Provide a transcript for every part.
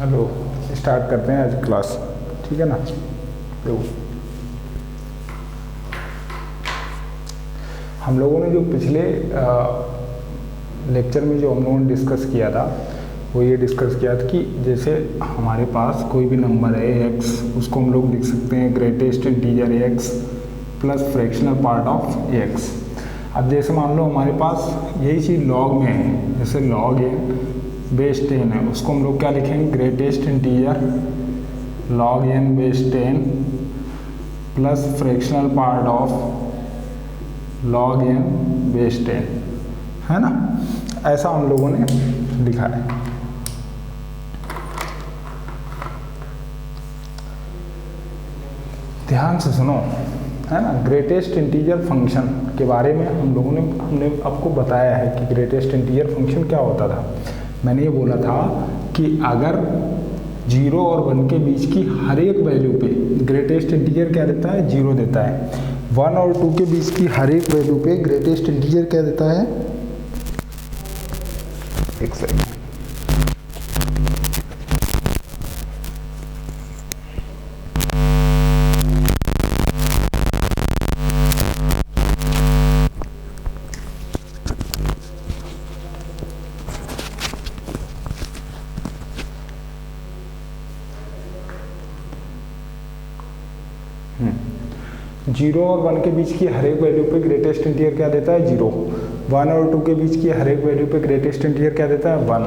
Hello, start करते हैं आज क्लास, ठीक है ना। तो हम लोगों ने जो पिछले लेक्चर में जो हम लोगों ने डिस्कस किया था वो ये डिस्कस किया था कि जैसे हमारे पास कोई भी नंबर है x, उसको हम लोग लिख सकते हैं greatest integer x plus fractional part of x। अब जैसे मान लो हमारे पास यही चीज़ लॉग में है, जैसे लॉग है बेस 10 है, उसको हम लोग क्या लिखेंगे greatest integer log n base 10 plus fractional part of log n base 10, है ना। ऐसा हम लोगों ने लिखा है। ध्यान से सुनो, है ना। ग्रेटेस्ट इंटीजर फंक्शन के बारे में हमने आपको बताया है कि ग्रेटेस्ट इंटीजर फंक्शन क्या होता था। मैंने ये बोला था कि अगर 0 और 1 के बीच की हर एक वैल्यू पे ग्रेटेस्ट इंटीजर क्या देता है, 0 देता है। 1 और 2 के बीच की हर एक वैल्यू पे ग्रेटेस्ट इंटीजर क्या देता है, एक सेकंड, जीरो और 1 के बीच की हर एक वैल्यू पे ग्रेटेस्ट इंटीजर क्या देता है, 0। 1 और 2 के बीच की हर एक वैल्यू पे ग्रेटेस्ट इंटीजर क्या देता है, 1।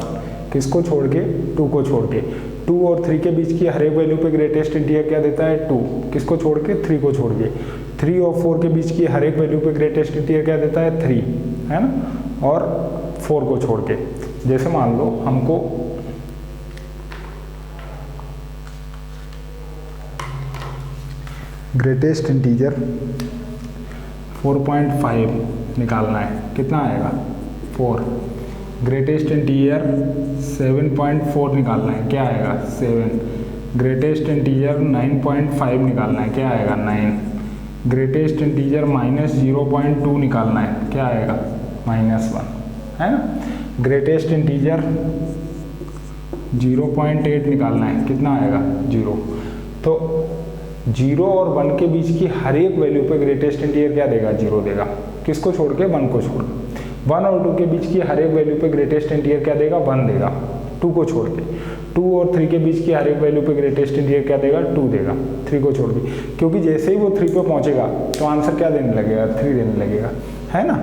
किसको छोड़ के, 2 को छोड़ के। 2 और 3 के बीच की हर एक वैल्यू पे ग्रेटेस्ट इंटीजर क्या देता है, 2। किसको छोड़ के, 3 को छोड़ के। 3 और 4 के बीच की हर एक वैल्यू पे ग्रेटेस्ट इंटीजर क्या देता है, 3, है ना, और 4 को छोड़ के। जैसे मान लो हमको ग्रेटेस्ट इंटीजर 4.5 निकालना है, कितना आएगा, 4। ग्रेटेस्ट इंटीजर 7.4 निकालना है, क्या आएगा, 7। ग्रेटेस्ट इंटीजर 9.5 निकालना है, क्या आएगा, 9। ग्रेटेस्ट इंटीजर -0.2 निकालना है, क्या आएगा, -1, है ना। ग्रेटेस्ट इंटीजर 0.8 निकालना है, कितना आएगा, 0। तो 0 और 1 के बीच की हर एक वैल्यू पे ग्रेटेस्ट इंटीजर क्या देगा, 0 देगा। किसको छोड़ के, 1 को छोड़ के। 1 और 2 के बीच की हर एक वैल्यू पे ग्रेटेस्ट इंटीजर क्या देगा, 1 देगा, 2 को छोड़ के। 2 और 3 के बीच की हर एक वैल्यू पे ग्रेटेस्ट इंटीजर क्या देगा, 2 देगा, 3 को छोड़ के। क्योंकि जैसे ही वो 3 पे पहुंचेगा तो आंसर क्या देने लगेगा, 3 देने लगेगा, है ना।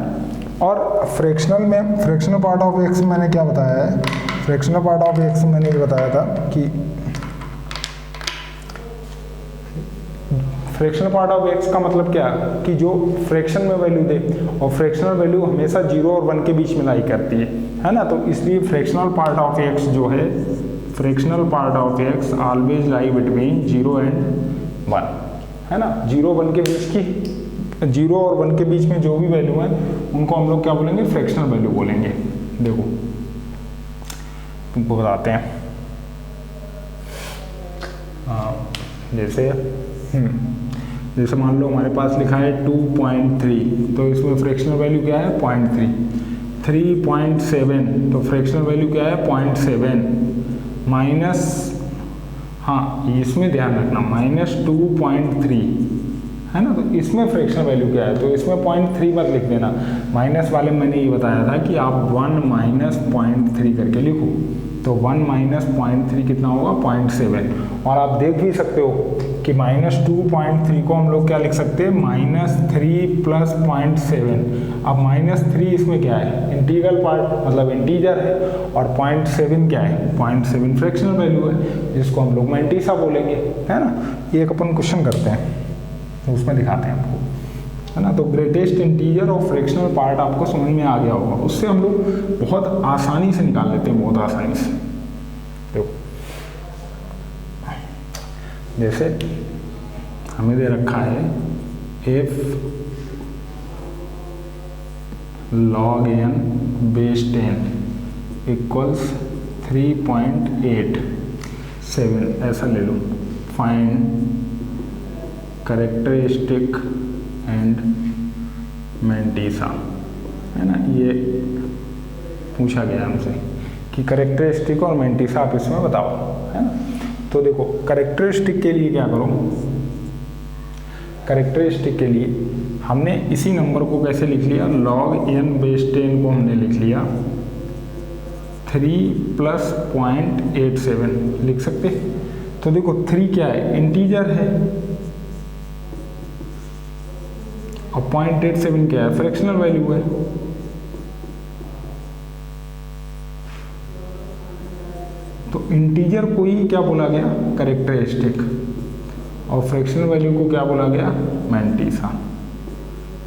और फ्रैक्शनल में फ्रैक्शनल पार्ट ऑफ एक्स मैंने क्या बताया है, फ्रैक्शनल पार्ट ऑफ एक्स मैंने ये बताया था कि फ्रैक्शनल पार्ट ऑफ एक्स का मतलब क्या कि जो फ्रैक्शन में वैल्यू दे, और फ्रैक्शनल वैल्यू हमेशा 0 और 1 के बीच में लाई करती है ना। तो इसलिए फ्रैक्शनल पार्ट ऑफ एक्स जो है, fractional part of x always lie between 0 and 1, है ना। 0 1 के बीच की 0 और 1 के बीच में जो भी वैल्यू है उनको हम लोग क्या बोलेंगे, फ्रैक्शनल वैल्यू बोलेंगे। देखो तुमको बताते हैं, जैसे मान लो हमारे पास लिखा है 2.3, तो इसमें फ्रैक्शनल वैल्यू क्या है, 0.3। 3.7 तो फ्रैक्शनल वैल्यू क्या है, 0.7 माइनस, हाँ इसमें ध्यान रखना, -2.3, है ना। तो इसमें फ्रैक्शनल वैल्यू क्या है, तो इसमें 0.3 मत लिख देना। माइनस वाले में मैंने ये बताया था कि आप 1 - 0.3 करके लिखो, तो 1 - 0.3 कितना होगा, 0.7। और आप देख भी सकते हो कि -2.3 को हम लोग क्या लिख सकते हैं, -3 + 0.7। अब -3 इसमें क्या है, इंटीग्रल पार्ट, मतलब इंटीजर है, और 0.7 क्या है, 0.7 फ्रैक्शनल वैल्यू है, जिसको हम लोग मैंटिसा बोलेंगे, है ना। एक अपन क्वेश्चन करते हैं, उसमें दिखाते हैं आपको, है ना। तो ग्रेटेस्ट इंटीजर और फ्रैक्शनल पार्ट आपको समझ में आ गया होगा, उससे हम लोग बहुत आसानी से निकाल लेते हैं, बहुत आसानी से। देखो जैसे हमें दे रखा है f log n base 10 equals 3.87, ऐसा ले लो। फाइंड कैरेक्टरिस्टिक एंड मैंटिसा, है ना। ये पूछा गया हमसे कि कैरेक्टरिस्टिक और मैंटिसा आप इसमें बताओ, है ना। तो देखो कैरेक्टरिस्टिक के लिए क्या करो, कैरेक्टरिस्टिक के लिए हमने इसी नंबर को कैसे लिख लिया, log n बेस 10 को हमने लिख लिया 3 + 0.87 लिख सकते। तो देखो 3 क्या है, इंटीजर है, और 0.87 क्या है, फ्रैक्शनल वैल्यू है। तो इंटीजर को ही क्या बोला गया, कैरेक्टरिस्टिक, और फ्रैक्शनल वैल्यू को क्या बोला गया, मैंटिसा।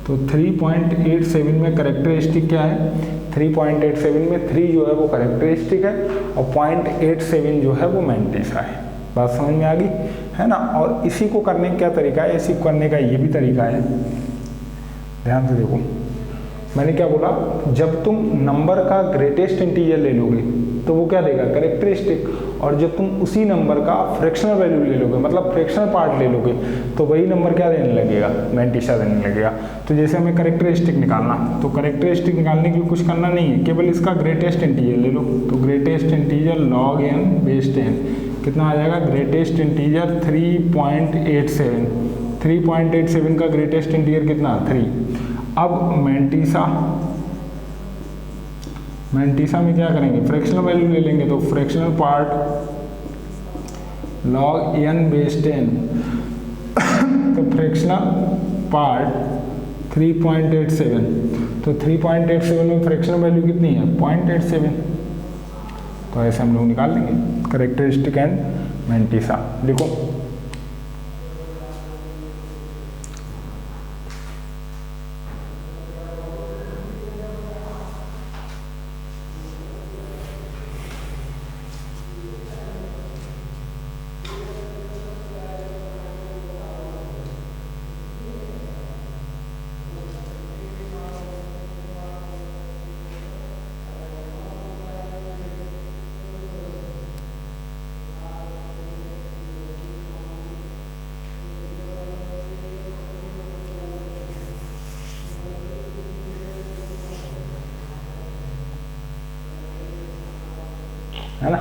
तो 3.87 में कैरेक्टरिस्टिक क्या है, 3.87 में 3 जो है वो कैरेक्टरिस्टिक है, और 0.87 जो है वो मैंटिसा है। बात समझ में आ गई है ना। और इसी को करने का क्या तरीका है, इसी को करने का ये भी तरीका है, ध्यान से देखो। मैंने क्या बोला, जब तुम नंबर का ग्रेटेस्ट इंटीजर ले लोगे तो वो क्या देगा, कैरेक्टरिस्टिक, और जब तुम उसी नंबर का फ्रैक्शनल वैल्यू ले लोगे, मतलब फ्रैक्शनल पार्ट ले लोगे, तो वही नंबर क्या देने लगेगा, मैंटिसा देने लगेगा। तो जैसे हमें कैरेक्टरिस्टिक निकालना, तो कैरेक्टरिस्टिक निकालने के लिए कुछ करना नहीं है, केवल इसका ग्रेटेस्ट इंटीजर ले लो। तो greatest integer log n base 10 कितना आ जाएगा, ग्रेटेस्ट इंटीजर 3.87, 3.87 का ग्रेटेस्ट इंटीजर कितना, 3। अब मैंटिसा में क्या करेंगे, फ्रैक्शनल वैल्यू ले लेंगे। तो fractional part log n base 10 तो फ्रैक्शनल पार्ट 3.87, तो 3.87 में फ्रैक्शनल वैल्यू कितनी है, 0.87। तो ऐसे हम लोग निकाल लेंगे कैरेक्टरिस्टिक एंड मैंटिसा। देखो है ना,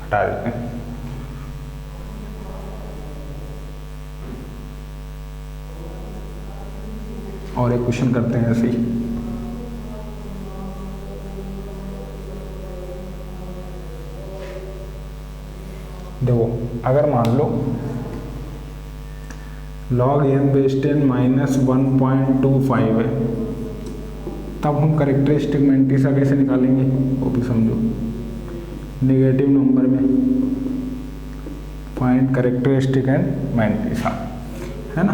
हटा देते हैं। और एक क्वेश्चन करते हैं ऐसे ही। देखो अगर मान लो log n बेस 10 माइनस 1.25 है, तब हम कैरेक्टरिस्टिक मैंटिसा कैसे निकालेंगे वो भी समझो। नेगेटिव नंबर में फाइंड कैरेक्टरिस्टिक एंड मैंटिसा, है ना।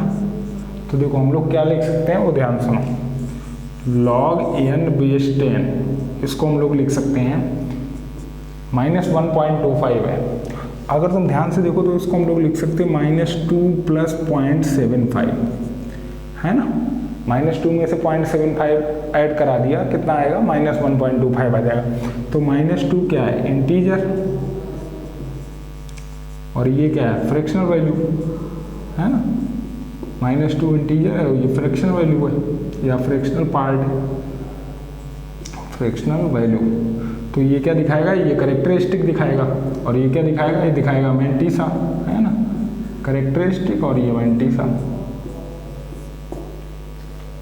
तो देखो हम लोग क्या लिख सकते हैं वो ध्यान सुनो, log n बेस 10 इसको हम लोग लिख सकते हैं माइनस 1.25 है। अगर तुम ध्यान से देखो तो इसको हम लोग लिख सकते हैं -2 + 0.75, है ना। -2 में से 0.75 ऐड करा दिया, कितना आएगा, -1.25 आ जाएगा। तो -2 क्या है, इंटीजर, और ये क्या है, फ्रैक्शनल वैल्यू, है ना। -2 इंटीजर है, ये फ्रैक्शनल वैल्यू है या फ्रैक्शनल पार्ट है, फ्रैक्शनल वैल्यू। तो ये क्या दिखाएगा, ये कैरेक्टरिस्टिक दिखाएगा, और ये क्या दिखाएगा, ये दिखाएगा मैंटिसा, है ना। कैरेक्टरिस्टिक और ये मैंटिसा।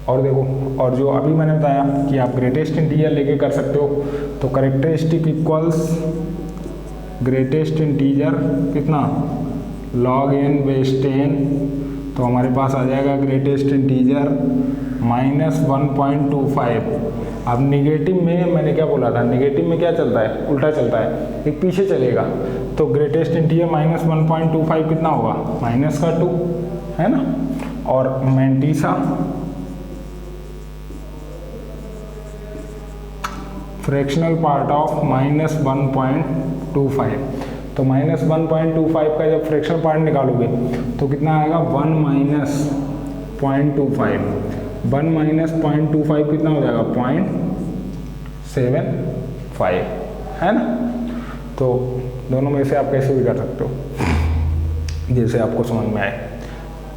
और देखो, और जो अभी मैंने बताया कि आप ग्रेटेस्ट इंटीजर लेके कर सकते हो, तो कैरेक्टरिस्टिक इक्वल्स ग्रेटेस्ट इंटीजर कितना, log n बेस 10, तो हमारे पास आ जाएगा ग्रेटेस्ट इंटीजर -1.25। अब निगेटिव में मैंने क्या बोला था, निगेटिव में क्या चलता है, उल्टा चलता है, एक पीछे चलेगा। तो ग्रेटेस्ट इंटीजर -1.25 कितना होगा, -2, है ना। और मैंटिसा फ्रैक्शनल पार्ट ऑफ -1.25। तो -1.25 का जब फ्रैक्शनल पार्ट निकालोगे तो कितना आएगा, 1 - 0.25, 1 - 0.25 कितना हो जाएगा, 0.75, है ना। तो दोनों में से आप कैसे भी कर सकते हो, जैसे आपको समझ में आए।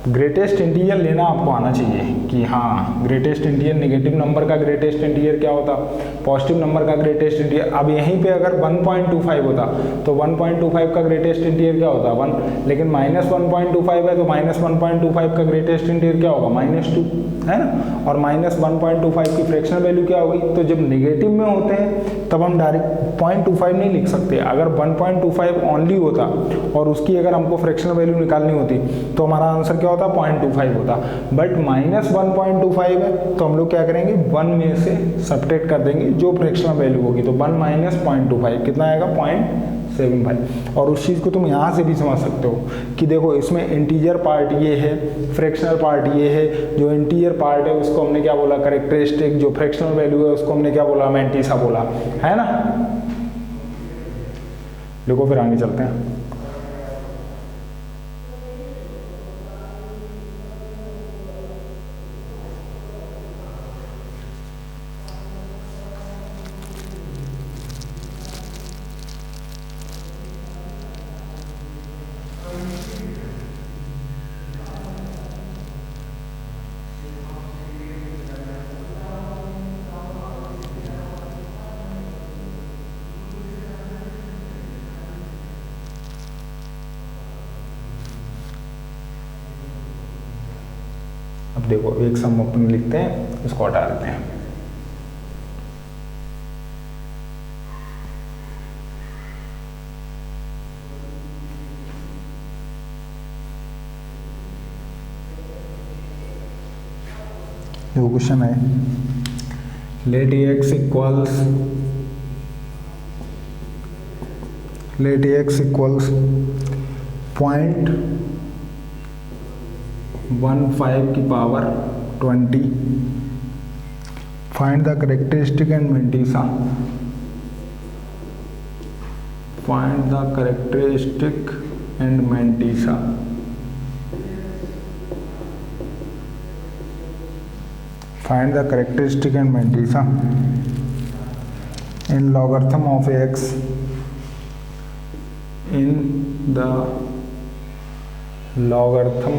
ग्रेटेस्ट इंटीजर लेना आपको आना चाहिए कि हाँ ग्रेटेस्ट इंटीजर, नेगेटिव नंबर का ग्रेटेस्ट इंटीजर क्या होता, पॉजिटिव नंबर का ग्रेटेस्ट इंटीजर। अब यहीं पे अगर 1.25 होता तो 1.25 का ग्रेटेस्ट इंटीजर क्या होता 1, लेकिन -1.25 है तो -1.25 का ग्रेटेस्ट इंटीजर क्या होगा -2, है ना। और -1.25 की फ्रैक्शनल वैल्यू क्या होगी, तो जब नेगेटिव में होते हैं तब हम डायरेक्ट 0.25 नहीं लिख सकते। अगर 1.25 ओनली होता और उसकी अगर हमको फ्रैक्शनल वैल्यू निकालनी होती तो हमारा आंसर क्या होता 0.25 होता। बट -1.25 है तो हम लोग क्या करेंगे 1 में से सब्ट्रैक्ट कर देंगे जो फ्रैक्शनल वैल्यू होगी, तो 1 - 0.25 कितना आएगा 0.75। और उस चीज़ को तुम यहाँ से भी समझ सकते हो कि देखो इसमें इंटीजर पार्ट ये है, फ्रैक्शनल पार्ट ये है। जो इंटीजर पार्ट है उसको हमने क्या बोला कैरेक्टरिस्टिक, जो फ्रैक्शनल वैल्यू है उसको हमने क्या बोला मैंटिसा बोला, है ना। देखो फिर आगे चलते हैं। अब देखो एक सम अपन लिखते हैं, इसको हटा देते हैं। देखो क्वेश्चन है लेट x इक्वल्स 0.15 की power 20, find the characteristic and mantissa, find the characteristic and mantissa. Find the characteristic and mantissa in logarithm of x in the logarithm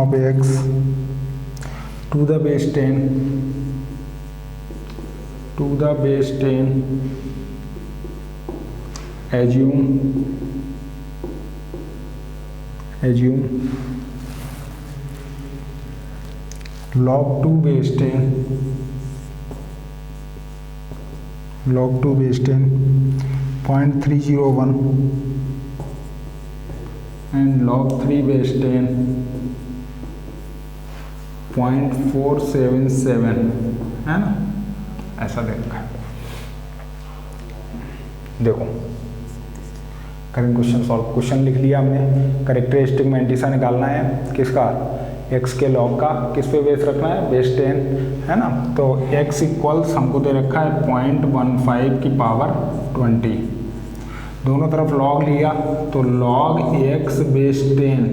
of x to the base 10 assume log 2 base 10 0.301 and log 3 base 10 0.477, है ना, ऐसा देखा। देखो करेंगे question solve. Question लिख लिया हमने, characteristic mantissa निकालना है किसका, x के लॉग का, किस पे बेस रखना है बेस 10, है ना। तो x इक्वल्स हमको दे रखा है 0.15 की पावर 20, दोनों तरफ लॉग लिया तो log x base 10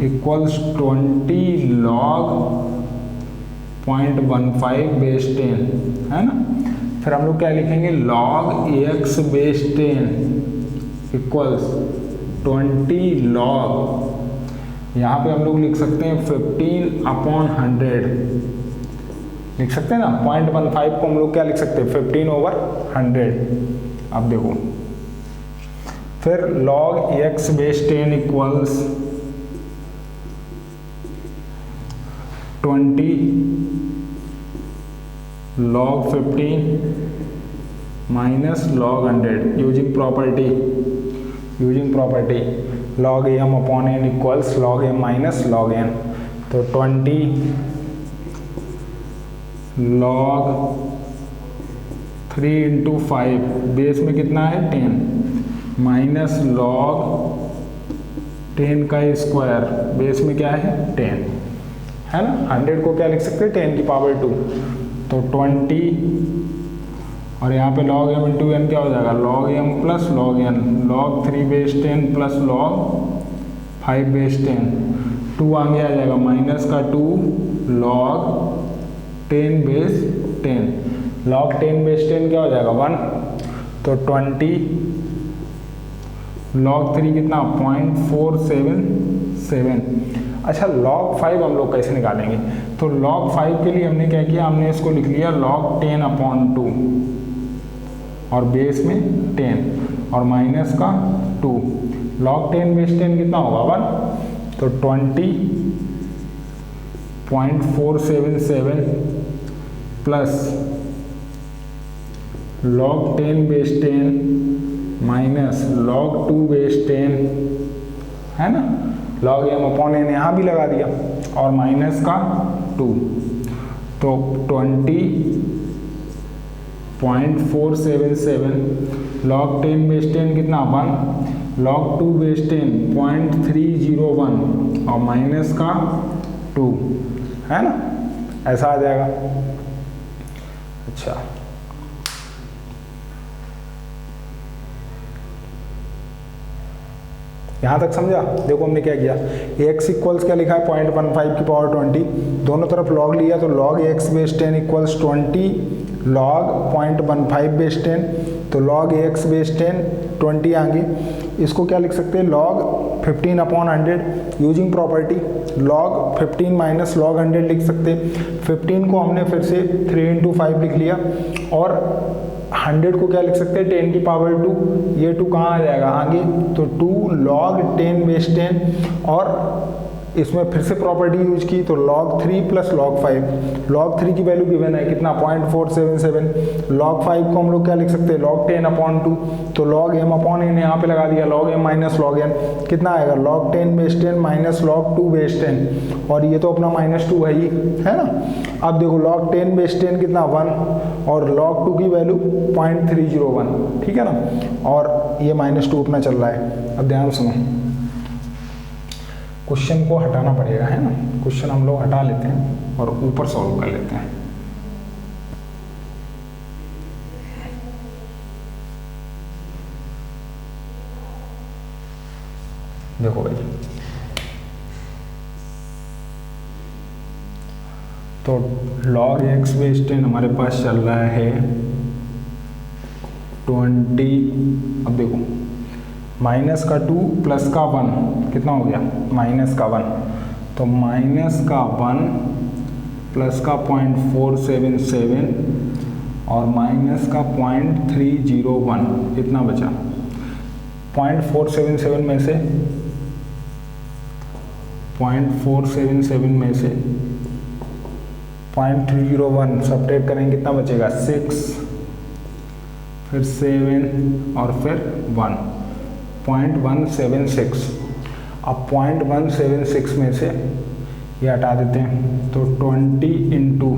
equals 20 log 0.15 base 10, है ना। फिर हम लोग क्या लिखेंगे log x base 10 equals 20 log, यहाँ पे हम लोग लिख सकते हैं 15/100 लिख सकते हैं ना। 0.15 को हम लोग क्या लिख सकते हैं 15/100। अब देखो फिर log x base 10 equals 20 log 15 minus log 100 using property log m upon n equals log m minus log n। तो 20 log 3 इंटू 5 बेस में कितना है 10 माइनस log 10 का स्क्वायर बेस में क्या है 10, है ना। 100 को क्या लिख सकते हैं 10 की पावर 2, तो 20 और यहाँ पे log m इंटू n क्या हो जाएगा log m plus log n, log 3 base 10 plus log 5 base 10, 2 आगे आ जाएगा माइनस का 2 log 10 बेस 10, log 10 बेस 10 क्या हो जाएगा 1, तो 20 log 3 कितना 0.477। अच्छा log 5 हम लोग कैसे निकालेंगे, तो log 5 के लिए हमने क्या किया, हमने इसको लिख लिया log 10/2 और बेस में 10 और माइनस का 2। log 10 बेस 10 कितना होगा 1, तो 20.477 plus log 10 base 10 minus log 2 base 10 है ना, log m/n यहाँ भी लगा दिया और माइनस का 2, तो 20.477 log 10 बेस 10 कितना 1, log 2 बेस 10 0.301 और माइनस का 2 है ना, ऐसा आ जाएगा। अच्छा यहाँ तक समझा। देखो हमने क्या किया, x इक्वल्स क्या लिखा है 0.15 की पावर 20, दोनों तरफ log लिया तो log x base 10 equals 20 log 0.15 base 10, तो log x बेस 10 20 आगे, इसको क्या लिख सकते हैं log 15/100 using property, log 15 minus log 100 लिख सकते हैं। 15 को हमने फिर से 3 × 5 लिख लिया और 100 को क्या लिख सकते हैं 10 की पावर 2, ये 2 कहाँ आ जाएगा आगे, तो 2 log 10 बेस 10 और इसमें फिर से प्रॉपर्टी यूज की तो log 3 प्लस log 5, log 3 की वैल्यू गिवन है कितना 0.477, log 5 को हम लोग क्या लिख सकते हैं log 10/2, तो log m/n यहाँ पे लगा दिया log m minus log n कितना आएगा log 10 base 10 minus log 2 base 10 और ये तो अपना -2 है ही है ना। अब देखो log 10 बेस 10 कितना 1 और log 2 की वैल्यू 0.301, ठीक है ना, और ये -2 अपना चल रहा है। अब ध्यान सुनो, क्वेश्चन को हटाना पड़ेगा है ना, क्वेश्चन हम लोग हटा लेते हैं और ऊपर सॉल्व कर लेते हैं। देखो भाई, तो log x बेस 10 हमारे पास चल रहा है 20, अब देखो माइनस का 2 प्लस का 1 कितना हो गया माइनस का 1, तो माइनस का 1 प्लस का 0.477 और माइनस का 0.301 इतना बचा। 0.477 में से 0.301 सब्ट्रैक्ट करेंगे कितना बचेगा 6, फिर 7 और फिर 1, 0.176। अब 0.176 में से ये हटा देते हैं तो 20 इंटू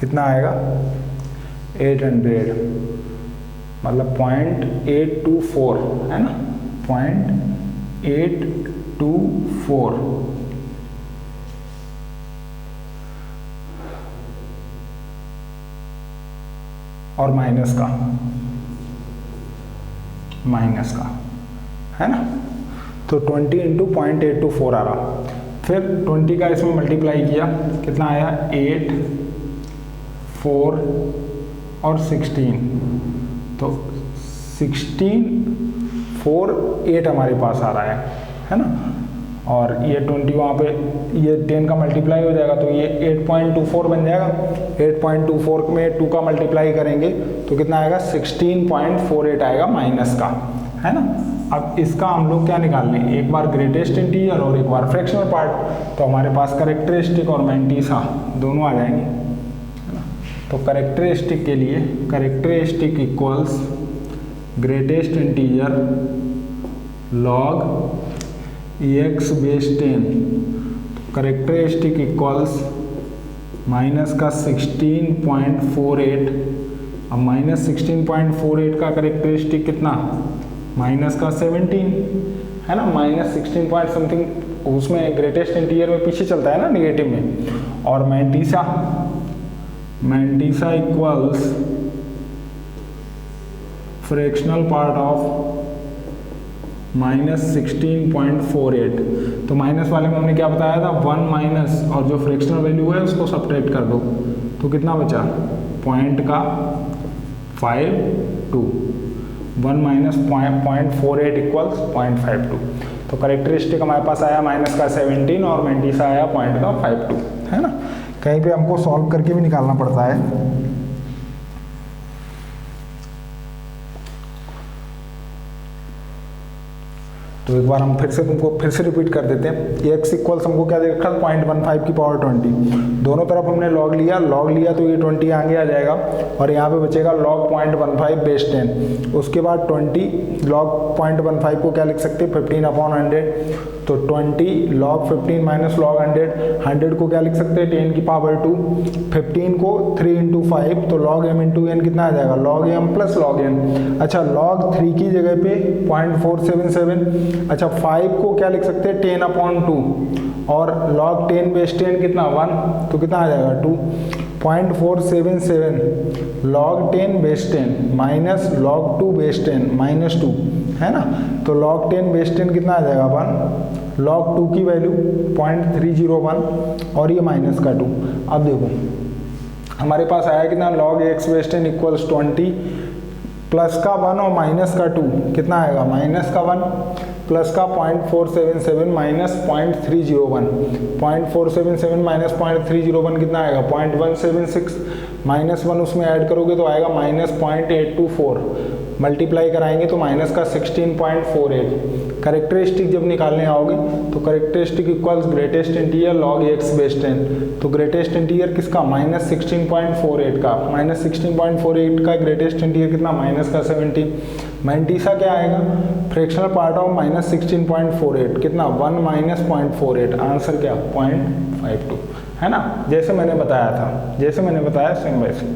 कितना आएगा 800, मतलब 0.824 है ना, 0.824 और माइनस का है ना, तो 20 इंटू 0.824 आ रहा, फिर 20 का इसमें मल्टीप्लाई किया कितना आया 8, 4 और 16, तो 16, 4, 8 हमारे पास आ रहा है ना, और ये 20 वहाँ पे ये 10 का मल्टीप्लाई हो जाएगा तो ये 8.24 बन जाएगा। 8.24 में 2 का मल्टीप्लाई करेंगे तो कितना आएगा 16.48 आएगा माइनस का है ना। अब इसका हम लोग क्या निकाल लें, एक बार ग्रेटेस्ट इंटीजर और एक बार फ्रैक्शनल पार्ट, तो हमारे पास करेक्टरिस्टिक और मैंटीसा दोनों आ जाएंगे है ना। तो करेक्टरिस्टिक के लिए characteristic equals greatest integer log x base 10, characteristic equals minus का 16.48, अब माइनस 16.48 का करेक्टरिस्टिक कितना माइनस का 17 है ना, माइनस 16 पॉइंट समथिंग उसमें ग्रेटेस्ट इंटीजर में पीछे चलता है ना निगेटिव में, और mantissa equals fractional part of minus 16.48, तो माइनस वाले में हमने क्या बताया था 1 माइनस और जो फ्रैक्शनल वैल्यू है उसको सब्ट्रैक्ट कर दो, तो कितना बचा पॉइंट का 52, 1 माइनस 0.48 इक्वल्स 0.52। तो करेक्टरिस्टिक हमारे पास आया माइनस का 17 और मेंटिसा आया पॉइंट का 52, है ना। कहीं पे हमको सॉल्व करके भी निकालना पड़ता है। तो एक बार हम फिर से तुमको फिर से रिपीट कर देते हैं। x इक्वल्स हमको क्या दे रखा है 0.15 की पावर 20, दोनों तरफ हमने लॉग लिया तो ये 20 आगे आ जाएगा और यहाँ पे बचेगा log 0.15 बेस 10। उसके बाद 20 log 0.15 को क्या लिख सकते हैं 15/100, तो 20 log 15 माइनस log 100 को क्या लिख सकते हैं 10 की पावर 2, 15 को 3 इंटू 5 तो log m इंटू n कितना आ जाएगा log m plus log n। अच्छा log 3 की जगह पे 0.477, अच्छा 5 को क्या लिख सकते हैं 10/2 और log 10 बेस 10 कितना 1, तो कितना आ जाएगा 2। 0.477 log 10 base 10 minus log 2 base 10 minus 2, है ना। तो log 10 बेस 10 कितना आ जाएगा 1, log 2 की वैल्यू 0.301 और ये माइनस का 2। अब देखो हमारे पास आया कितना log x base 10 equals 20 plus का 1 और माइनस का 2 कितना आएगा माइनस का 1 प्लस का 0.477 माइनस 0.301, 0.477 माइनस 0.301 कितना आएगा 0.176, माइनस 1 उसमें ऐड करोगे तो आएगा माइनस 0.824, मल्टीप्लाई कराएंगे तो माइनस का 16.48। करेक्टरिस्टिक जब निकालने आओगे तो characteristic equals greatest integer log x base 10, तो ग्रेटेस्ट इंटीजर किसका माइनस 16.48 का, माइनस 16.48 का ग्रेटेस्ट इंटीजर कितना माइनस का 17। मेंटिसा क्या आएगा फ्रैक्शनल पार्ट ऑफ माइनस 16.48 कितना 1 माइनस 0.48, आंसर क्या 0.52, है ना। जैसे मैंने बताया था, जैसे मैंने बताया सेम वैसे।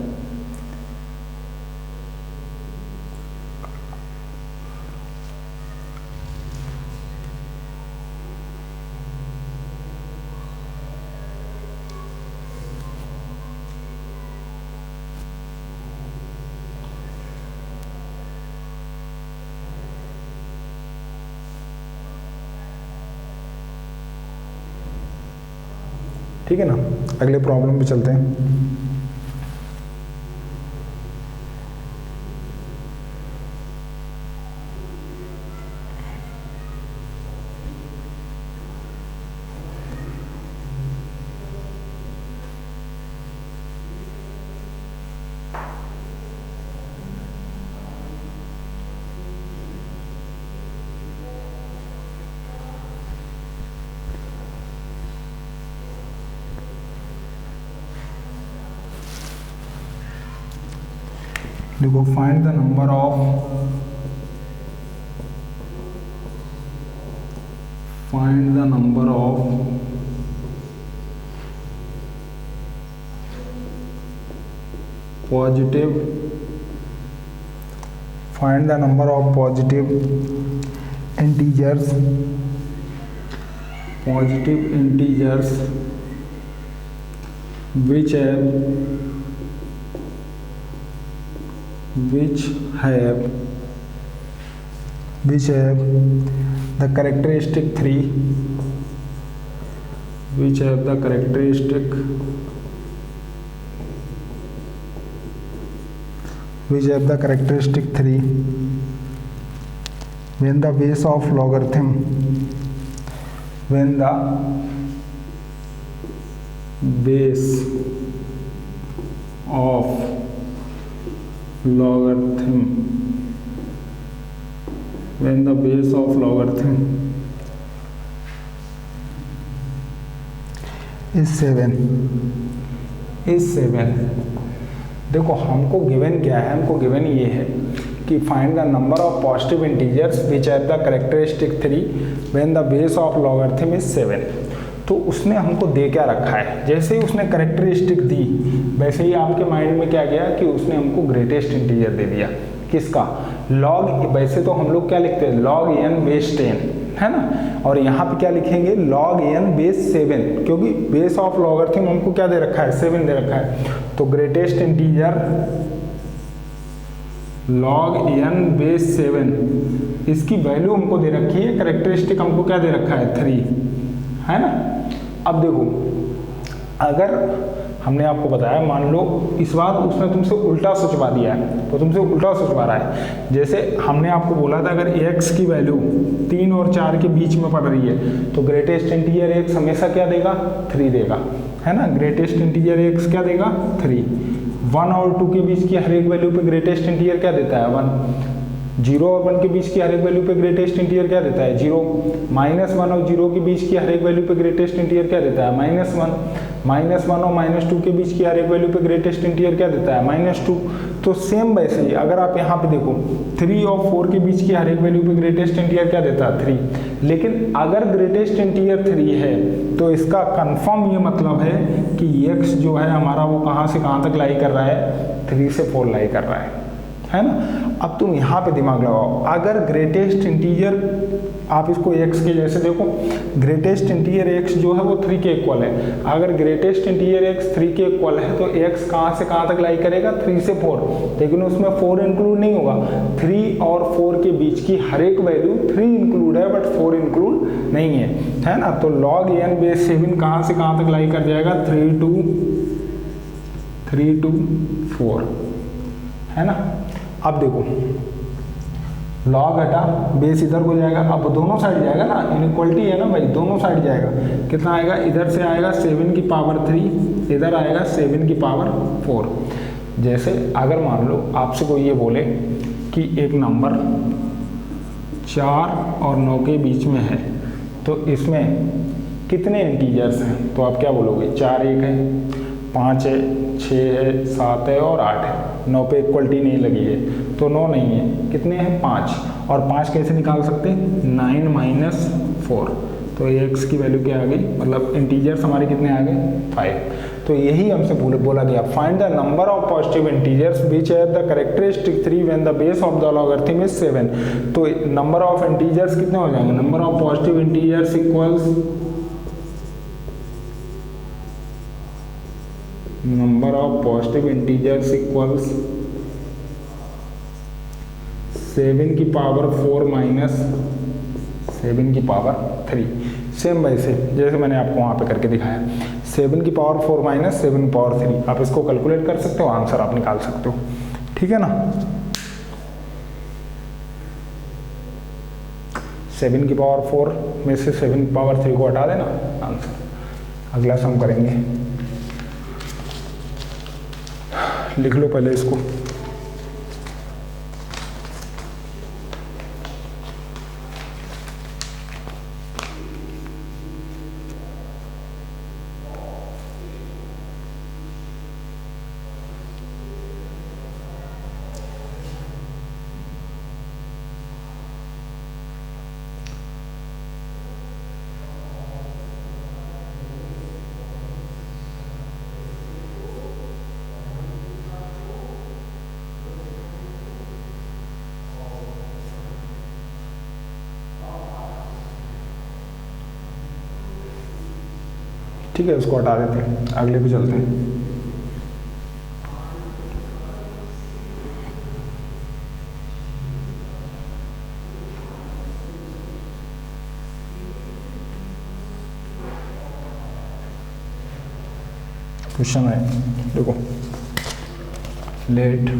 ठीक है ना, अगले प्रॉब्लम पे चलते हैं। देखो find the number of positive integers which have the characteristic 3, which have the characteristic when the base of logarithm is 7। देखो हमको गिवन क्या है, हमको गिवन ये है कि find the number of positive integers which have the characteristic 3 when the base of logarithm is 7। तो उसने हमको दे क्या रखा है, जैसे ही उसने कैरेक्टरिस्टिक दी वैसे ही आपके माइंड में क्या गया कि उसने हमको ग्रेटेस्ट इंटीजर दे दिया, किसका लॉग। वैसे तो हम लोग क्या लिखते हैं log n बेस 10, है ना, और यहाँ पे क्या लिखेंगे log n बेस 7, क्योंकि बेस ऑफ लॉगरिथम हमको क्या दे रखा है 7 दे रखा है। तो greatest integer log n base 7, इसकी वैल्यू हमको दे रखी है, कैरेक्टरिस्टिक हमको क्या दे रखा है 3, है ना। अब देखो अगर हमने आपको बताया, मान लो इस बार उसने तुमसे उल्टा सोचवा दिया है, तो तुमसे उल्टा सोचवा रहा है। जैसे हमने आपको बोला था अगर x की वैल्यू 3 और 4 के बीच में पड़ रही है तो ग्रेटेस्ट इंटीजर x हमेशा क्या देगा, 3 देगा, है ना। ग्रेटेस्ट इंटीजर x क्या देगा, 3। 1 और 2 के बीच की हर एक वैल्यू पे ग्रेटेस्ट इंटीजर क्या देता है, 1। 0 और 1 के बीच की हर एक वैल्यू पे ग्रेटेस्ट इंटीजर क्या देता है, 0। -1 और 0 के बीच की हर एक वैल्यू पे ग्रेटेस्ट इंटीजर क्या देता है, -1। -1 और -2 के बीच की हर एक वैल्यू पे ग्रेटेस्ट इंटीजर क्या देता है, -2। तो सेम वैसे ही अगर आप यहाँ पे देखो 3 और 4 के बीच की हर एक वैल्यू पे ग्रेटेस्ट इंटीजर क्या देता है, 3। लेकिन अगर ग्रेटेस्ट इंटीजर 3 है तो इसका कंफर्म ये मतलब है कि x जो है हमारा वो कहाँ से कहाँ तक लाई कर रहा है, 3 से 4 लाई कर रहा है ना। अब तुम यहाँ पे दिमाग लगाओ, अगर ग्रेटेस्ट इंटीजर आप इसको x के जैसे देखो, ग्रेटेस्ट इंटीजर x जो है वो 3 के इक्वल है। अगर ग्रेटेस्ट इंटीजर x 3 के इक्वल है तो x कहाँ से कहाँ तक लाई करेगा, 3 से 4, लेकिन उसमें 4 इंक्लूड नहीं होगा। 3 और 4 के बीच की हर एक वैल्यू 3 इंक्लूड है बट 4 इंक्लूड नहीं है ना। तो log n बेस 7 कहाँ से कहाँ तक लाई कर जाएगा, 3 to 4, है ना। अब देखो log हटा, बेस इधर को जाएगा, अब दोनों साइड जाएगा ना, इनइक्वलिटी है ना भाई, दोनों साइड जाएगा। कितना आएगा, इधर से आएगा 7 की पावर 3, इधर आएगा 7 की पावर 4। जैसे अगर मान लो आपसे कोई ये बोले कि एक नंबर 4 और 9 के बीच में है तो इसमें कितने इंटीजर्स हैं, तो आप क्या बोलोगे, 4 एक है, 5 है, 6 है, 7 है और 8 है। 9 पे इक्वलिटी नहीं लगी है तो 9 नहीं है, कितने हैं, 5। और 5 कैसे निकाल सकते हैं, 9 - 4, तो x की वैल्यू क्या आ गई, मतलब इंटीजर्स हमारे कितने आ गए, 5। तो यही हमसे बोला गया, find the number of positive integers which have the characteristic 3 when the base of the logarithm is 7। तो नंबर ऑफ इंटीजर्स कितने हो जाएंगे, number of positive integers equals number of positive integers equals 7 की पावर 4 माइनस 7 की power 3। Same वैसे जैसे मैंने आपको वहाँ पे करके दिखाया, 7 की पावर 4 माइनस 7 की पावर 3, आप इसको कैलकुलेट कर सकते हो, आंसर आप निकाल सकते हो, ठीक है ना। 7 की पावर 4 में से 7 की पावर 3 को हटा देना, आंसर। अगला सम करेंगे, लिख लो पहले इसको। ठीक है, उसको हटा देते हैं, अगले पे चलते हैं। क्वेश्चन है, देखो, let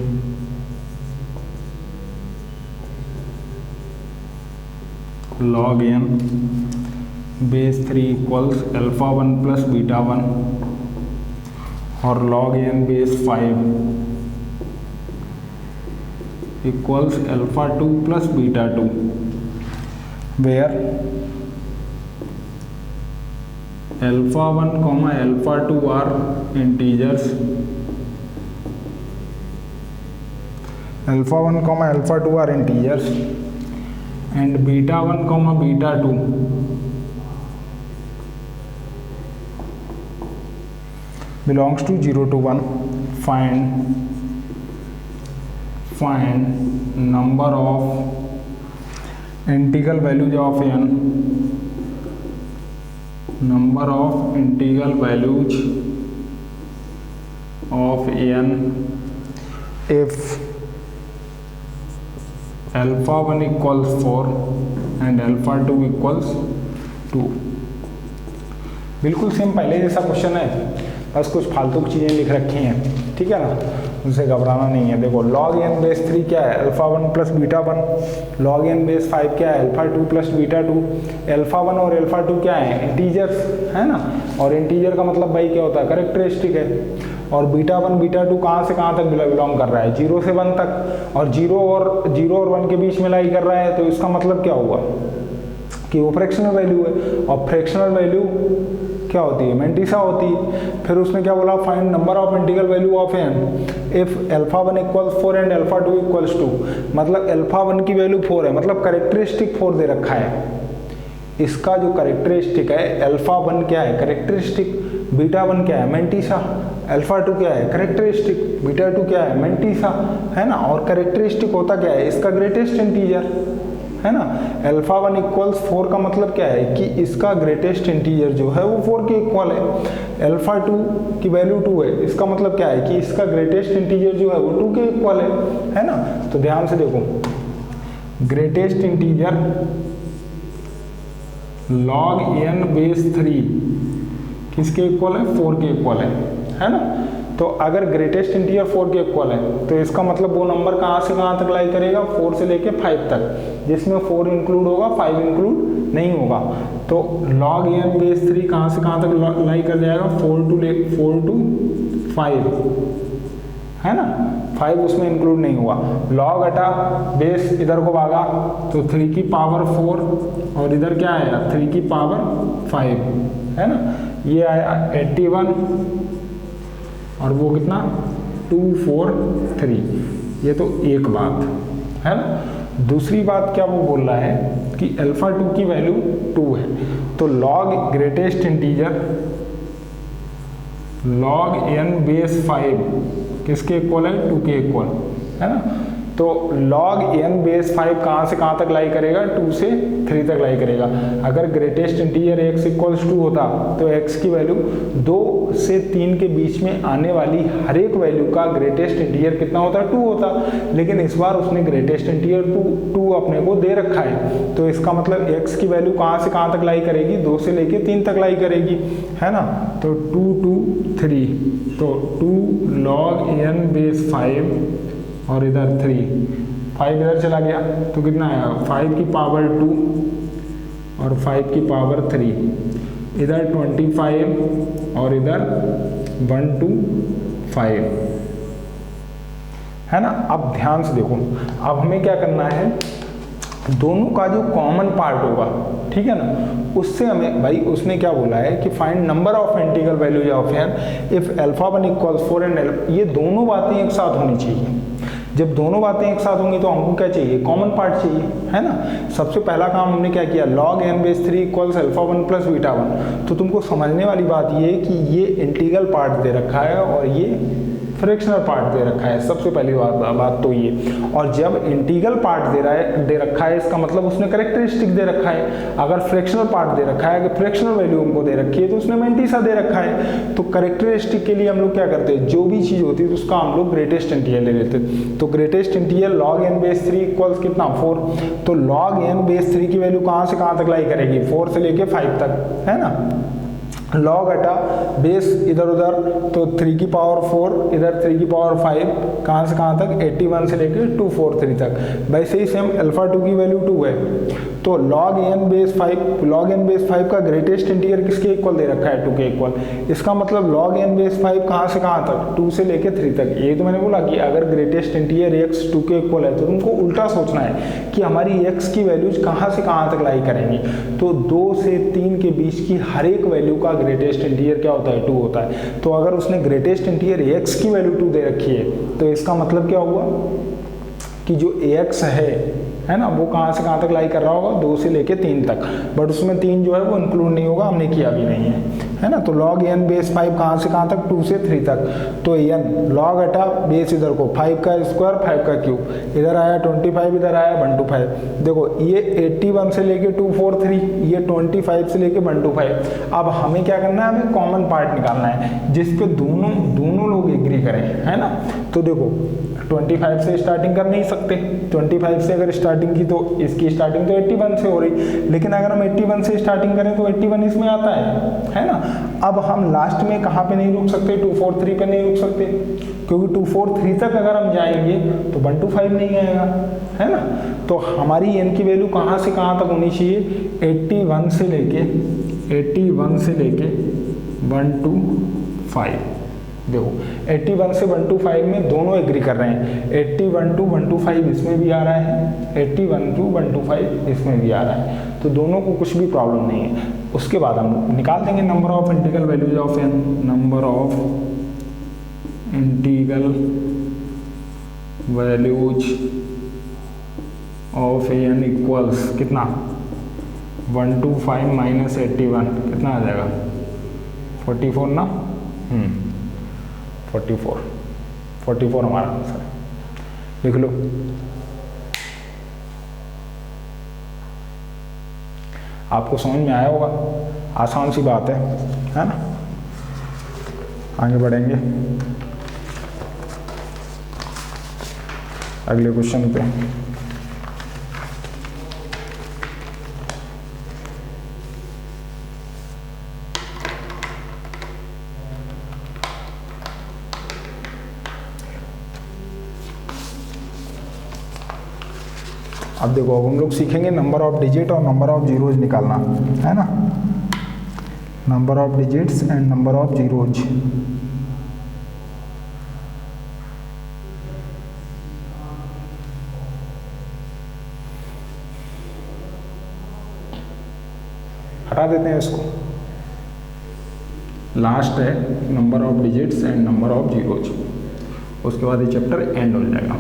log n base 3 equals alpha 1 plus beta 1 और log n base 5 equals alpha 2 plus beta 2 where alpha 1 comma alpha 2 are integers, alpha 1 comma alpha 2 are integers and beta 1 comma beta 2 belongs to 0 to 1. Find number of integral values of n, number of integral values of n if alpha 1 equals 4 and alpha 2 equals 2। बिल्कुल same पहले जैसा question है, बस कुछ फालतू की चीज़ें लिख रखी हैं, ठीक है ना, उनसे घबराना नहीं है। देखो log n बेस 3 क्या है, alpha 1 plus beta 1, log n base 5 क्या है, अल्फा 2 प्लस बीटा 2। अल्फा 1 और अल्फा 2 क्या है, इंटीजर्स है ना, और इंटीजर का मतलब भाई क्या होता है, कैरेक्टरिस्टिक है। और बीटा 1 बीटा 2 कहाँ से कहाँ तक बिलोंग कर रहा है, 0 से 1 तक, और 0 और 1 के बीच में लाई कर रहा है, तो इसका मतलब क्या हुआ कि वो फ्रैक्शनल वैल्यू है, और फ्रैक्शनल वैल्यू क्या होती है, मैंटिसा होती है। फिर उसने क्या बोला, find number of integral value of n if alpha 1 equals 4 and alpha 2 equals 2। मतलब अल्फा 1 की वैल्यू 4 है, मतलब कैरेक्टरिस्टिक 4 दे रखा है। इसका जो कैरेक्टरिस्टिक है, अल्फा 1 क्या है, कैरेक्टरिस्टिक, बीटा 1 क्या है, मैंटिसा, अल्फा 2 क्या है, कैरेक्टरिस्टिक, बीटा 2 क्या है, मैंटिसा, है ना। और कैरेक्टरिस्टिक होता क्या है, इसका ग्रेटेस्ट इंटीजर, है ना। अल्फा 1 इक्वल्स 4 का मतलब क्या है कि इसका ग्रेटेस्ट इंटीजर जो है वो 4 के इक्वल है। अल्फा 2 की वैल्यू 2 है, इसका मतलब क्या है कि इसका ग्रेटेस्ट इंटीजर जो है वो 2 के इक्वल है ना। तो ध्यान से देखो, greatest integer log n base 3 किसके इक्वल है, 4 के इक्वल है ना। तो अगर ग्रेटेस्ट इंटीजर 4 के इक्वल है तो इसका मतलब वो नंबर कहाँ से कहाँ तक लाई करेगा, 4 से लेके 5 तक, जिसमें 4 इंक्लूड होगा, 5 इंक्लूड नहीं होगा। तो log n बेस 3 कहाँ से कहाँ तक लाई कर जाएगा, 4 to 5, है ना, 5 उसमें इंक्लूड नहीं हुआ। log हटा, बेस इधर को भागा तो 3 की पावर 4, और इधर क्या आया, 3 की पावर 5, है ना। ये आया 81, और वो कितना, 243। ये तो एक बात है ना। दूसरी बात क्या वो बोल रहा है कि अल्फा 2 की वैल्यू 2 है, तो log greatest integer log n base 5 किसके इक्वल है, 2 के इक्वल, है ना। तो log n बेस 5 कहाँ से कहाँ तक लाई करेगा, 2 से 3 तक लाई करेगा। अगर ग्रेटेस्ट इंटीजर x इक्वल्स 2 होता तो x की वैल्यू 2 से 3 के बीच में आने वाली हर एक वैल्यू का ग्रेटेस्ट इंटीजर कितना होता, 2 होता। लेकिन इस बार उसने ग्रेटेस्ट इंटीजर 2 अपने को दे रखा है, तो इसका मतलब x की वैल्यू कहाँ से कहाँ तक लाई करेगी, 2 से लेके 3 तक लाई करेगी, है ना। तो 2 2 3, तो 2 log n बेस 5 और इधर 3, 5 इधर चला गया तो कितना आया, 5 की पावर 2 और 5 की पावर 3, इधर 25 और इधर 125, है ना। अब ध्यान से देखो, अब हमें क्या करना है, दोनों का जो कॉमन पार्ट होगा, ठीक है ना, उससे हमें भाई उसने क्या बोला है कि find number of integral values of n if alpha 1 equals 4 and ये दोनों बातें एक साथ होनी चाहिए। जब दोनों बातें एक साथ होंगी तो हमको क्या चाहिए, कॉमन पार्ट चाहिए, है ना। सबसे पहला काम हमने क्या किया, log n base 3 equals alpha 1 plus beta 1। तो तुमको समझने वाली बात ये है कि ये इंटीग्रल पार्ट दे रखा है और ये फ्रैक्शनल पार्ट दे रखा है। सबसे पहली बात तो ये, और जब इंटीग्रल पार्ट दे रखा है इसका मतलब उसने कैरेक्टरिस्टिक दे रखा है। अगर फ्रैक्शनल पार्ट दे रखा है, अगर फ्रैक्शनल वैल्यू हमको दे रखी है तो उसने मैंटिसा दे रखा है। तो कैरेक्टरिस्टिक के लिए हम लोग क्या करते हैं, जो भी चीज़ होती है तो उसका हम लोग ग्रेटेस्ट इंटीजर ले लेते हैं। तो greatest integer log n base 3 equals कितना, 4। तो log n बेस 3 की वैल्यू कहाँ से कहाँ तक लाई करेगी, 4 से लेके 5 तक, है ना। log हटा, बेस इधर उधर, तो 3 की पावर 4 इधर 3 की पावर 5, कहाँ से कहाँ तक, 81 से लेके 243 तक। वैसे ही सेम अल्फा 2 की वैल्यू 2 है, तो log n बेस 5 का ग्रेटेस्ट इंटीजर किसके इक्वल दे रखा है, 2 के इक्वल। इसका मतलब log n बेस 5 कहाँ से कहाँ तक, 2 से लेके 3 तक। ये तो मैंने बोला कि अगर ग्रेटेस्ट इंटीजर x 2 के इक्वल है तो तुमको उल्टा सोचना है कि हमारी x की वैल्यूज कहाँ से कहाँ तक लाई करेंगी। तो 2 से 3 के बीच की हर एक वैल्यू का ग्रेटेस्ट इंटीजर क्या होता है, 2 होता है। तो अगर उसने ग्रेटेस्ट इंटीजर x की वैल्यू 2 दे रखी है तो इसका मतलब क्या हुआ कि जो ax है ना, वो कहाँ से कहाँ तक लाई कर रहा होगा, 2 से लेके 3 तक। बट उसमें 3 जो है वो इंक्लूड नहीं होगा, हमने किया भी नहीं है ना। तो log n बेस 5 कहाँ से कहाँ तक, 2 से 3 तक। तो n log हटा, बेस इधर को 5 का स्क्वायर 5 का क्यूब, इधर आया 25, इधर आया 125। देखो ये 81 से लेके 243, ये 25 से लेके 125। अब हमें क्या करना है, हमें कॉमन पार्ट निकालना है जिसपे दोनों लोग एग्री करें, है ना। तो देखो 25 से स्टार्टिंग कर नहीं सकते, 25 से अगर स्टार्टिंग की तो इसकी स्टार्टिंग तो 81 से हो रही, लेकिन अगर हम 81 से स्टार्टिंग करें तो 81 इसमें आता है ना। अब हम लास्ट में कहाँ पे नहीं रुक सकते, 243 पे नहीं रुक सकते, क्योंकि 243 तक अगर हम जाएंगे तो 125 नहीं आएगा, है ना। तो हमारी n की वैल्यू कहाँ से कहाँ तक होनी चाहिए, 81 से लेके 125। देखो 81 से 125 में दोनों एग्री कर रहे हैं, 81 to 125 इसमें भी आ रहा है, 81 to 125 इसमें भी आ रहा है, तो दोनों को कुछ भी प्रॉब्लम नहीं है। उसके बाद हम निकाल देंगे number of integral values of n, number of integral values of n equals कितना 125 माइनस 81 कितना आ जाएगा 44 ना, 44 हमारा आंसर है, लिख लो। आपको समझ में आया होगा, आसान सी बात है ना। आगे बढ़ेंगे अगले क्वेश्चन पे। अब देखो, अब हम लोग सीखेंगे नंबर ऑफ डिजिट और नंबर ऑफ जीरोज निकालना, है ना। Number of digits and number of zeros. हटा देते हैं इसको, लास्ट है number of digits and number of zeros, उसके बाद ये चैप्टर एंड हो जाएगा।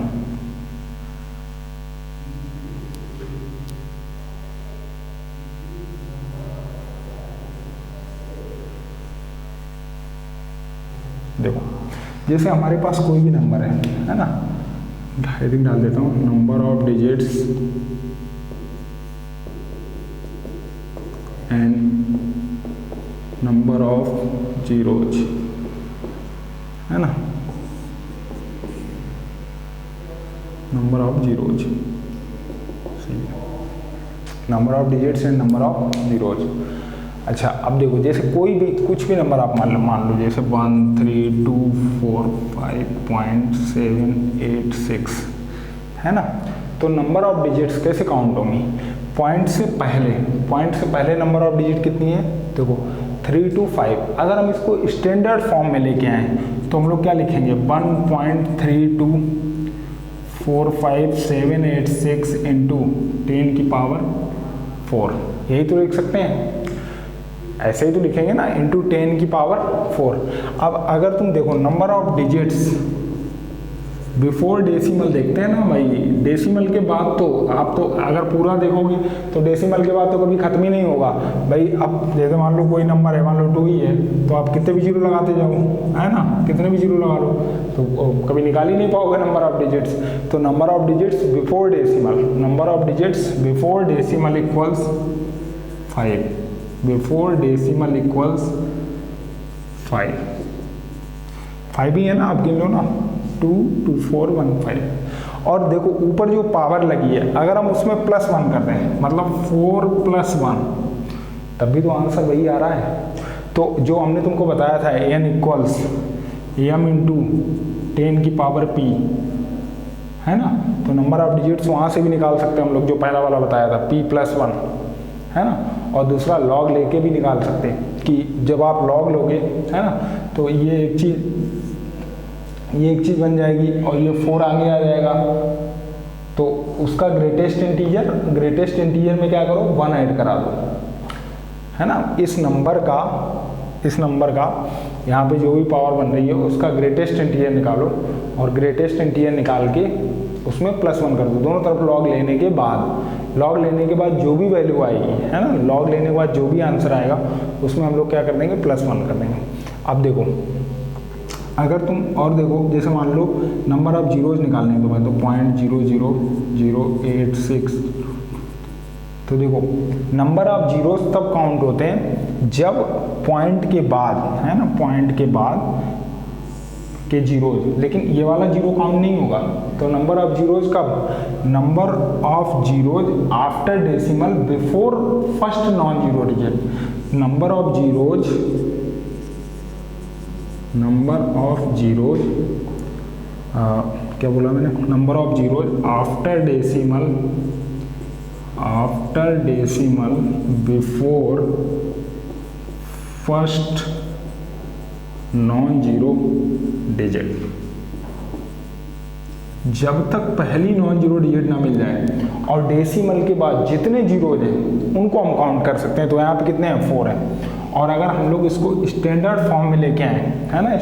देखो जैसे हमारे पास कोई भी नंबर है ना, हेडिंग डाल देता हूँ, number of digits and number of zeros, है ना, number of zeros, number of digits and number of zeros. अच्छा अब देखो, जैसे कोई भी कुछ भी नंबर आप मान लो, जैसे 13245.786, है ना। तो नंबर ऑफ डिजिट्स कैसे काउंट होंगी, पॉइंट से पहले नंबर ऑफ डिजिट कितनी है, देखो 3 to 5। अगर हम इसको स्टैंडर्ड फॉर्म में लेके आए तो हम लोग क्या लिखेंगे, 1.3245786 इंटू 10 की पावर 4, यही तो लिख सकते हैं, ऐसे ही तो लिखेंगे ना, इंटू 10 की पावर 4। अब अगर तुम देखो number of digits before decimal देखते हैं ना भाई, डेसिमल के बाद तो आप तो अगर पूरा देखोगे तो डेसिमल के बाद तो कभी खत्म ही नहीं होगा भाई। अब जैसे मान लो कोई नंबर है, मान लो 2 ही है, तो आप कितने भी जीरो लगाते जाओ, है ना, कितने भी जीरो लगा लो तो कभी निकाल ही नहीं पाओगे नंबर ऑफ डिजिट्स। तो number of digits before decimal, number of digits before decimal equals 5, before decimal equals 5 ही है ना, आप गिन लो ना, 22415। और देखो ऊपर जो पावर लगी है, अगर हम उसमें +1 कर दें, मतलब 4 + 1, तब भी तो आंसर वही आ रहा है। तो जो हमने तुमको बताया था n इक्वल्स m इंटू 10 की पावर p, है ना, तो नंबर ऑफ डिजिट्स वहाँ से भी निकाल सकते हैं हम लोग, जो पहला वाला बताया था p + 1, है ना। और दूसरा लॉग लेके भी निकाल सकते हैं, कि जब आप लॉग लोगे, है ना, तो ये एक चीज़ बन जाएगी और ये 4 आगे आ जाएगा, तो उसका ग्रेटेस्ट इंटीजर में क्या करो, 1 ऐड करा दो, है ना। इस नंबर का यहाँ पे जो भी पावर बन रही है उसका ग्रेटेस्ट इंटीजर निकालो, और ग्रेटेस्ट इंटीजर निकाल के उसमें +1 कर दो, दोनों तरफ लॉग लेने के बाद जो भी वैल्यू आएगी, है ना, लॉग लेने के बाद जो भी आंसर आएगा उसमें हम लोग क्या कर देंगे, +1 कर देंगे। अब देखो अगर तुम और देखो, जैसे मान लो नंबर ऑफ जीरोज निकालने तो मैं तो 0.00086, तो देखो नंबर ऑफ जीरोज तब काउंट होते हैं जब पॉइंट के बाद, है ना, पॉइंट के बाद के जीरोज, लेकिन ये वाला जीरो काउंट नहीं होगा। तो नंबर ऑफ जीरोज कब, number of zeros after decimal before first non zero digit, number of zeros क्या बोला मैंने, number of zeros after decimal before first non zero digit. जब तक पहली नॉन जीरो डिजिट ना मिल जाए और डेसिमल के बाद जितने जीरोज हैं उनको हम काउंट कर सकते हैं। तो यहाँ पे कितने हैं, 4 हैं। और अगर हम लोग इसको स्टैंडर्ड फॉर्म में लेके आए, है ना,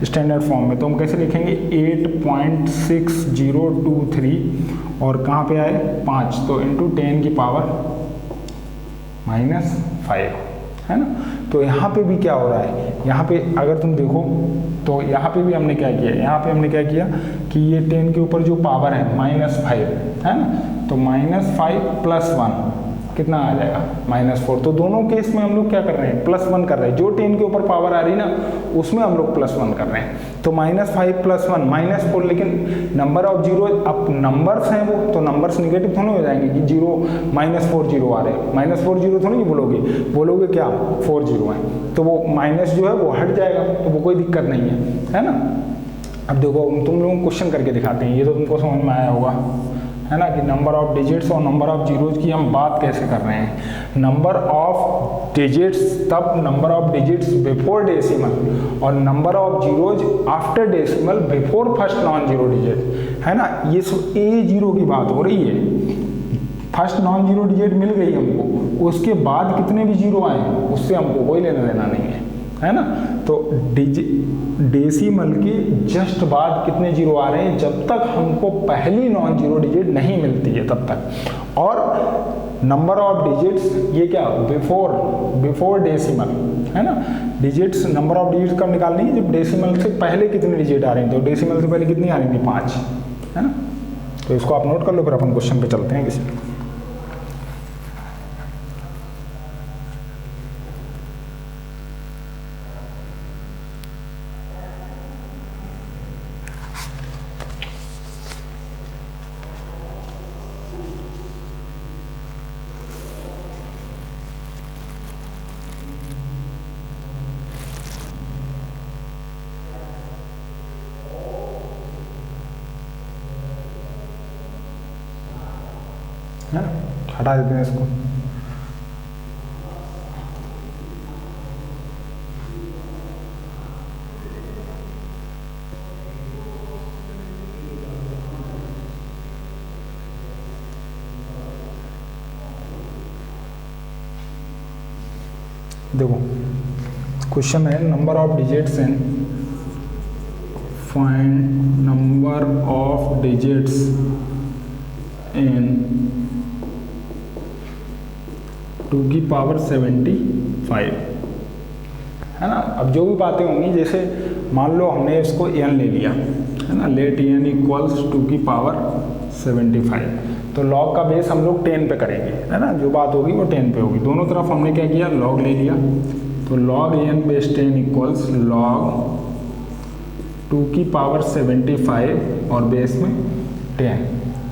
स्टैंडर्ड फॉर्म में, तो हम कैसे लिखेंगे 8.6023 और कहाँ पे आए 5, तो इंटू 10 की पावर -5, है ना। तो यहाँ पे भी क्या हो रहा है, यहाँ पे अगर तुम देखो तो यहाँ पे भी हमने क्या किया, यहाँ पे हमने क्या किया कि ये 10 के ऊपर जो पावर है -5, है ना, तो -5 + 1 कितना आ जाएगा -4। तो दोनों केस में हम लोग क्या कर रहे हैं, +1 कर रहे हैं। जो 10 के ऊपर पावर आ रही ना उसमें हम लोग +1 कर रहे हैं। तो -5 + 1 -4, लेकिन नंबर ऑफ जीरो, अब नंबर्स हैं वो, तो नंबर्स निगेटिव थोड़ी हो जाएंगे कि 0 -4 जीरो आ रहे हैं, -4 जीरो थोड़ी बोलोगे क्या 4 जीरो हैं, तो वो माइनस जो है वो हट जाएगा, तो वो कोई दिक्कत नहीं है ना। अब देखो तुम लोगों को क्वेश्चन करके दिखाते हैं, ये तो तुमको समझ में आया होगा, है ना, कि नंबर ऑफ डिजिट्स और नंबर ऑफ जीरोज की हम बात कैसे कर रहे हैं। नंबर ऑफ डिजिट्स, तब number of digits before decimal और number of zeros after decimal before first non zero digit, है ना। ये सब A0 की बात हो रही है। फर्स्ट नॉन जीरो डिजिट मिल गई हमको, उसके बाद कितने भी जीरो आए उससे हमको कोई लेना देना नहीं है ना। तो डेसिमल के जस्ट बाद कितने जीरो आ रहे हैं, जब तक हमको पहली नॉन जीरो डिजिट नहीं मिलती है तब तक। और नंबर ऑफ डिजिट्स ये क्या, बिफोर डेसिमल, है ना। डिजिट्स, नंबर ऑफ डिजिट्स कब निकालनी है, जब डेसिमल से पहले कितनी डिजिट आ रही है। तो डेसिमल से पहले कितनी आ रही थी 5, है ना। तो इसको आप नोट कर लो, फिर अपन क्वेश्चन पे चलते हैं किसी। है ना, हटा देते हैं इसको। देखो क्वेश्चन है, number of digits and find number of digits in 2 की पावर 75, है ना। अब जो भी बातें होंगी, जैसे मान लो हमने इसको n ले लिया, है ना, लेट n = 2 की पावर 75, तो log का बेस हम लोग 10 पे करेंगे, है ना। जो बात होगी वो 10 पे होगी। दोनों तरफ हमने क्या किया, log ले लिया, तो log n बेस 10 = log 2 की पावर 75 और बेस में 10,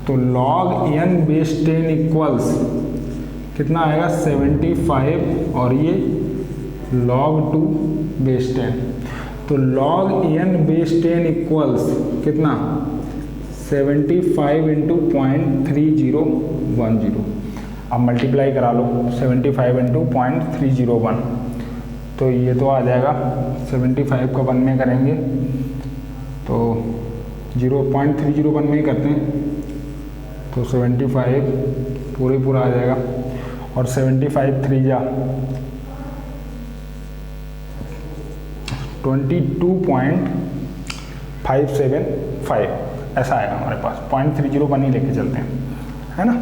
तो log n बेस 10 इक्वल्स कितना आएगा 75 और ये log 2 बेस 10, तो log n बेस 10 इक्वल्स कितना 75 × 0.3010। अब मल्टीप्लाई करा लो 75 × 0.301, तो ये तो आ जाएगा 75 का 1 में करेंगे तो 0.301 में ही करते हैं, तो 75 पूरा आ जाएगा, और 75 3 जा 22.575, ऐसा आएगा हमारे पास। 0.301 ही लेके चलते हैं, है ना।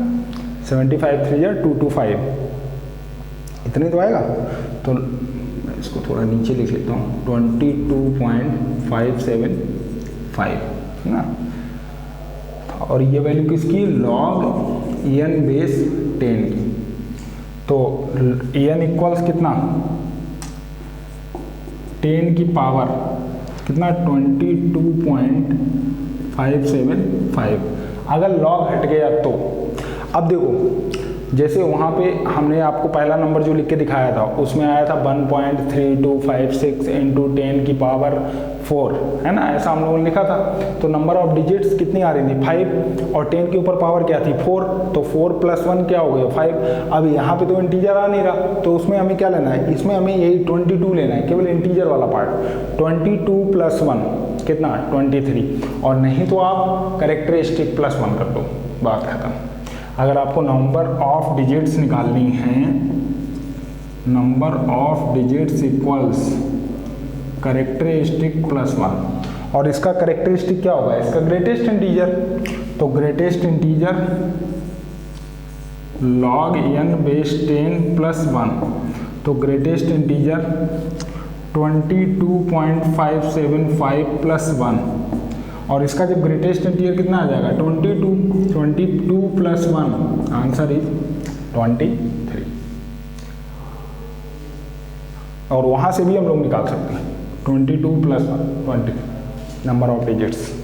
75 3 जा 225, इतने तो आएगा। तो इसको थोड़ा नीचे लिख लेता हूँ, 22.575, है ना। और ये वैल्यू किसकी, log n बेस 10 की, तो n इक्वल्स कितना 10 की पावर कितना 22.575। अगर log हट गया तो अब देखो, जैसे वहाँ पे हमने आपको पहला नंबर जो लिख के दिखाया था उसमें आया था 1.3256 इंटू 10 की पावर 4, है ना, ऐसा हम लोगों ने लिखा था। तो नंबर ऑफ डिजिट्स कितनी आ रही थी 5, और 10 के ऊपर पावर क्या थी 4, तो 4 + 1 क्या हो गया 5। अब यहाँ पे तो इंटीजर आ नहीं रहा, तो उसमें हमें क्या लेना है, इसमें हमें यही 22 लेना है, केवल इंटीजर वाला पार्ट। 22 + 1 कितना 23, और नहीं तो आप कैरेक्टरिस्टिक +1 कर दो, बात खत्म। अगर आपको नंबर ऑफ डिजिट्स निकालनी है, number of digits equals characteristic +1, और इसका कैरेक्टरिस्टिक क्या होगा, इसका ग्रेटेस्ट इंटीजर। तो greatest integer log n base 10 + 1, तो ग्रेटेस्ट इंटीजर 22.575 + 1, और इसका जब ग्रेटेस्ट इंटीजर कितना आ जाएगा 22 + 1, आंसर इज 23। और वहाँ से भी हम लोग निकाल सकते हैं 22 + 1 20 नंबर ऑफ डिजिट्स।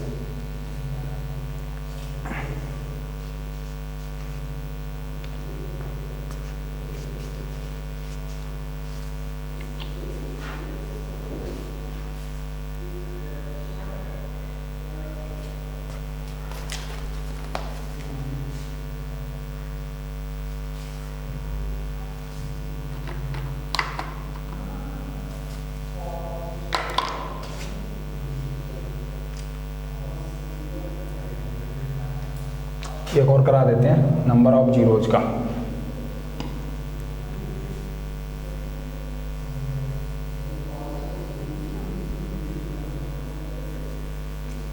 एक और करा देते हैं नंबर ऑफ जीरोज का।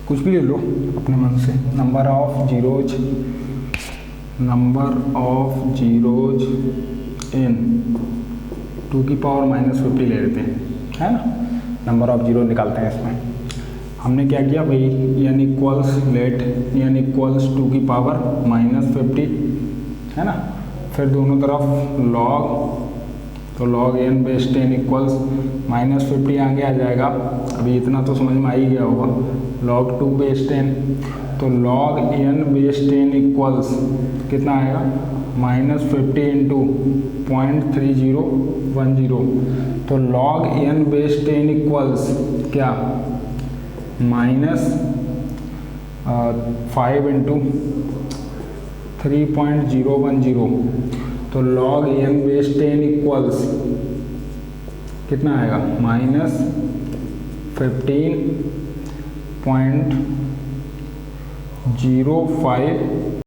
कुछ भी ले लो अपने मन से। नंबर ऑफ जीरोज इन 2 की पावर -50 ले लेते हैं, है ना। नंबर ऑफ जीरो निकालते हैं इसमें। हमने क्या किया भाई, n equals let n equals 2 की पावर -50, है ना। फिर दोनों तरफ log, तो log n बेस 10 इक्वल्स -50 आगे आ जाएगा। अभी इतना तो समझ में आ ही गया होगा। log 2 बेस 10, तो log n बेस 10 इक्वल्स कितना आएगा -50 इंटू 0.3010, तो log n बेस 10 इक्वल्स क्या -5 इंटू 3.010, तो log n बेस 10 इक्वल्स कितना आएगा -15.05